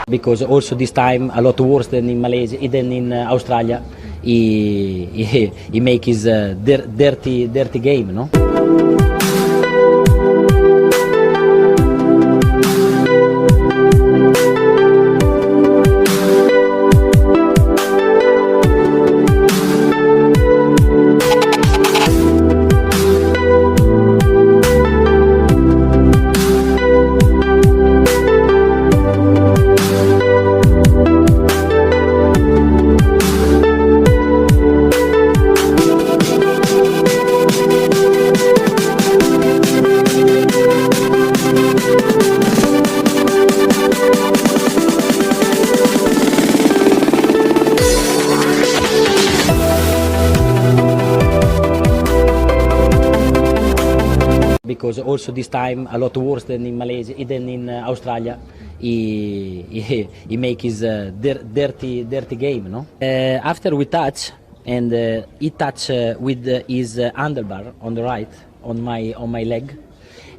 Because also this time a lot worse than in Malaysia, than in Australia, he make his dirty game, no? Because also this time a lot worse than in Malaysia, than in Australia, he make his dirty game, no? After we touch, and he touch with his handlebar on the right, on my leg,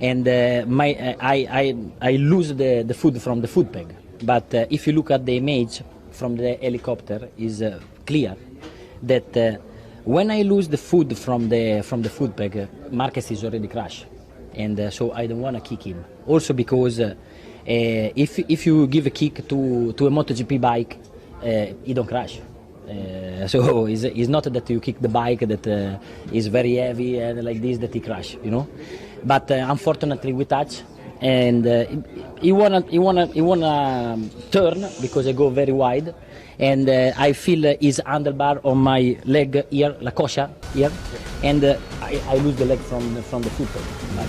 and I lose the food from the food peg. But if you look at the image from the helicopter, is clear that when I lose the food from the food peg, MARQUEZ is already crashed. And so I don't want to kick him. Also because if you give a kick to a Motogp bike, he don't crash. So it's not that you kick the bike that is very heavy and like this that he crash, you know. But unfortunately we touch, and he wanna turn because I go very wide, and I feel his handlebar on my leg here, la coscia here, and I lose the leg from the foot. But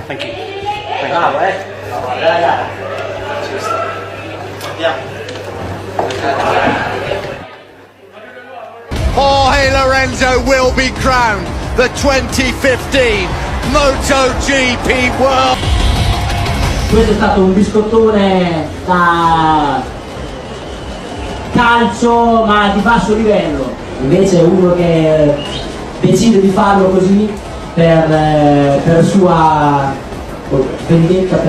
Thank you. bravo, Jorge Lorenzo will be crowned the 2015 Motogp World. Questo è stato un biscottone da calcio ma di basso livello, invece è uno che decide di farlo così per sua vendetta.